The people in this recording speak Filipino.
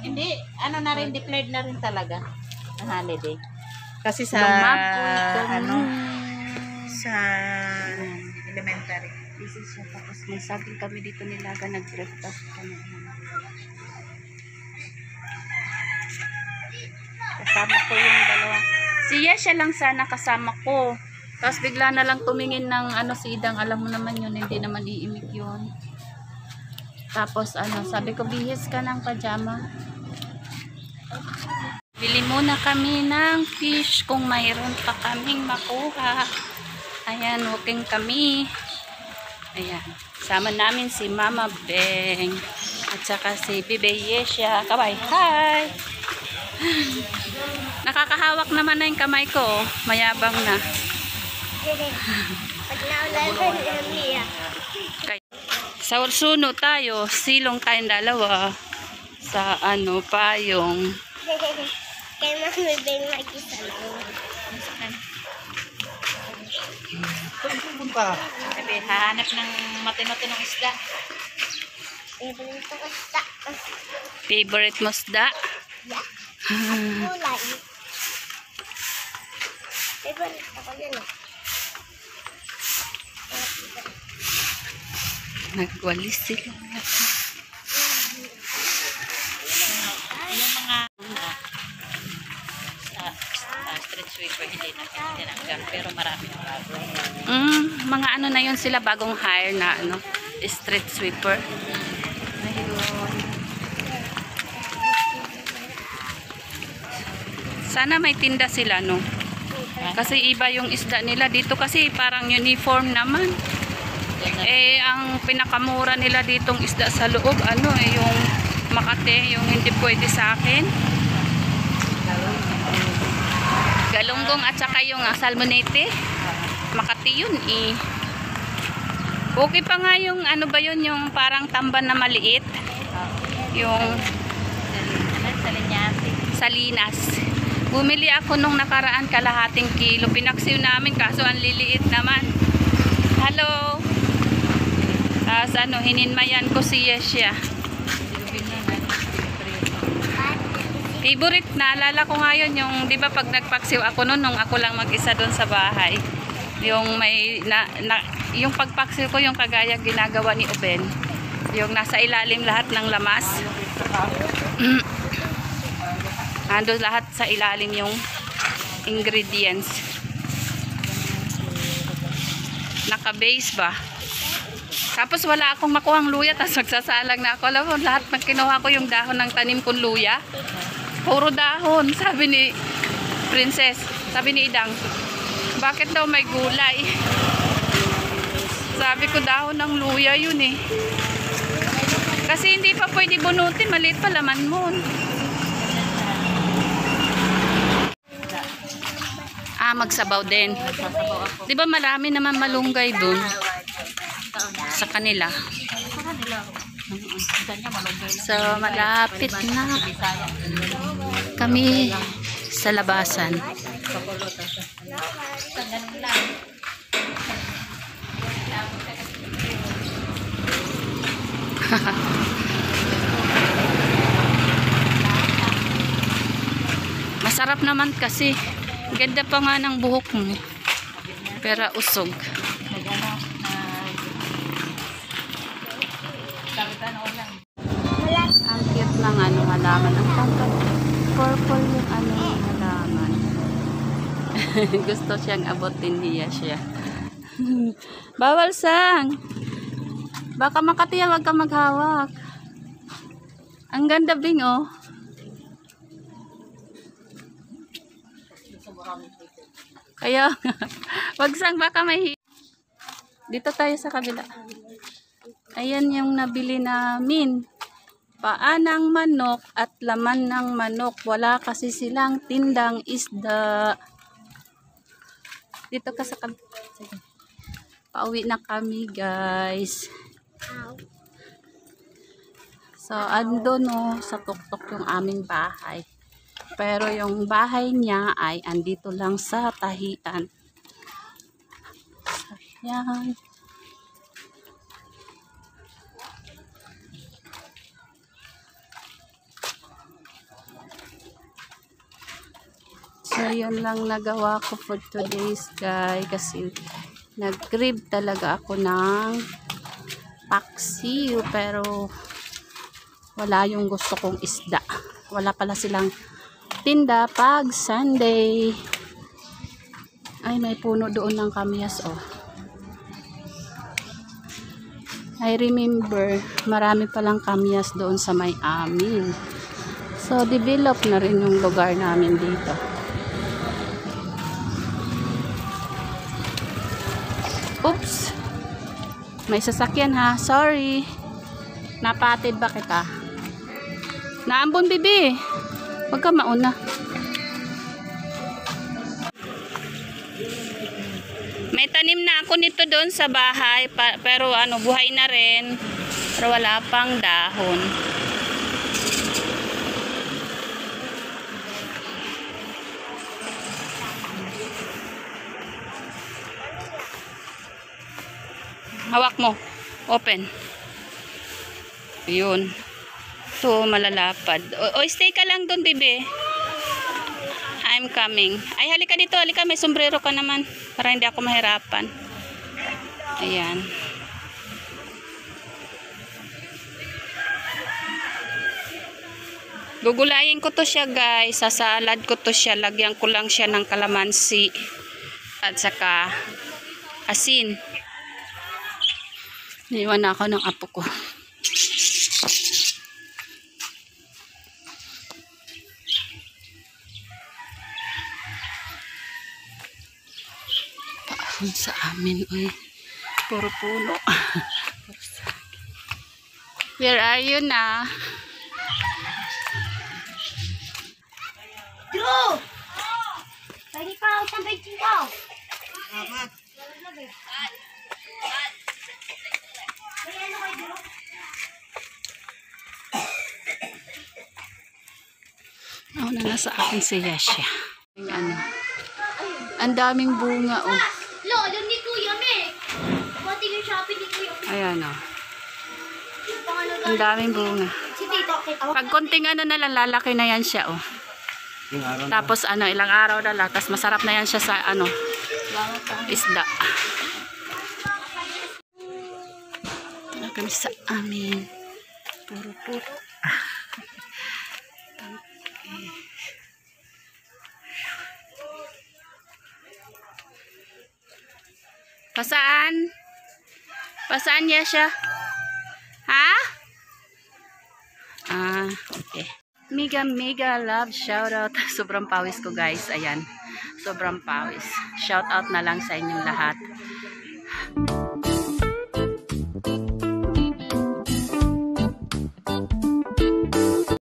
Hindi, ano na rin, declared na rin talaga ang holiday. Kasi sa, sa elementary. This is siya. Tapos may saging kami dito nilaga, nag-breakfast kami. Kasama ko yung dalawa. Siya lang sana kasama ko. Tapos bigla na lang tumingin ng si Idang, alam mo naman yun, hindi naman iimik yun. Tapos sabi ko, bihis ka ng pajama. Bili muna kami ng fish kung mayroon pa kaming makuha. Ayan, walking kami. Ayan, sama namin si Mama Beng at saka si Bibe Yesha. Kabay, hi! Nakakahawak naman na yung kamay ko. Mayabang na. Sa Ursuno tayo, silong tayong dalawa. Sa payong. Kaya Mami Beng mag-isa lang. Sabi, hahanap ng matino-tinong isda. Favorite ko isda. Favorite mo isda? Yeah. Kulay. Favorite ako yun eh. Nagwalis sila. Yung mga street sweeper hindi natin tinanggal, pero marami na bago. Mga na yun sila, bagong hire na street sweeper. Ayun. Sana may tinda sila, no? Kasi iba yung isda nila dito, kasi parang uniform naman. Ang pinakamura nila ditong isda sa loob, yung Makate, yung hindi pwede sa akin. Galunggong at saka yung salmonete. Makati yun eh. Okay pa nga yung ba yun, yung parang tamban na maliit. Yung Salinas. Bumili ako nung nakaraan kalahating kilo. Pinaksiw namin kaso ang liliit naman. Hello. Tapos hininmayan ko si Yesha. Favorite, naalala ko ngayon yung, di ba pag nagpaksiw ako noon, nung ako lang mag-isa doon sa bahay. Yung yung pagpaksiw ko, yung kagaya ginagawa ni Uben. Yung nasa ilalim lahat ng lamas. Ando lahat sa ilalim yung ingredients. Naka-base ba? Tapos wala akong makuhang luya, tapos magsasalang na ako. Alam mo, lahat ng kinuha ko yung dahon ng tanim kong luya. Puro dahon, sabi ni Princess, sabi ni Idang, bakit daw may gulay? Sabi ko, dahon ng luya yun eh. Kasi hindi pa pwede bunutin, maliit pa laman mo. Magsabaw din. Di ba marami naman malunggay dun sa kanila? So, malapit na kami sa labasan. Masarap naman kasi. Ganda pa nga ng buhok mo. Pero usog. Ang cute ng halaman. Ang tangkad. Purple yung halaman. Gusto siyang abutin niya siya. Bawal sang. Baka makatiyan, wag ka maghawak. Ang ganda Bing oh. Kaya wag sang, baka may dito tayo sa kabila. Ayan yung nabili namin. Paa ng manok at laman ng manok. Wala kasi silang tindang isda. Dito ka sa kabila. Pauwi na kami guys. So ando sa tuktok yung aming bahay. Pero yung bahay niya ay andito lang sa tahian. So, yan. So, yun lang nagawa ko for today's guys. Kasi nag-crib talaga ako ng paksiw. Pero wala yung gusto kong isda. Wala pala silang tinda pag Sunday. Ay, may puno doon ng kamyas, oh. I remember, marami palang kamyas doon sa may amin. So, develop na rin yung lugar namin dito. Oops! May sasakyan ha. Sorry. Napatid ba kita? Naambon, bibi. Huwag ka mauna. May tanim na ako nito doon sa bahay. Pero ano, buhay na rin. Pero wala pang dahon. Hawak mo. Open. Yun. Ito, malalapad. O stay ka lang doon, bibi. I'm coming. Ay, halika dito. Halika, may sombrero ka naman. Para hindi ako mahirapan. Ayan. Gugulayin ko to siya, guys. Sa salad ko to siya. Lagyan ko lang siya ng kalamansi. At saka asin. Niwan na ako ng apo ko. Paahon sa amin, uy. Puro puno. Where are you na? Drew! Pwede pa ako sa baking ko. Ako na nasa akin si Yasha. Ano, ang daming bunga, oh. Lo, alam ni Kuya Me. Pati yung shopping ni Kuya Me. Ayan, oh. Ang daming bunga. Si Tito, kita mo. Pag konting ano na lang, lalaki na yan siya, oh. Tapos ano, ilang araw na lang. Tapos masarap na yan siya sa ano, isda. Wala kami sa amin. Puro. Pasaan? Pasaan niya siya? Ha? Ah, okay. Mega love shoutout. Sobrang pawis ko, guys. Ayan. Sobrang pawis. Shoutout na lang sa inyong lahat.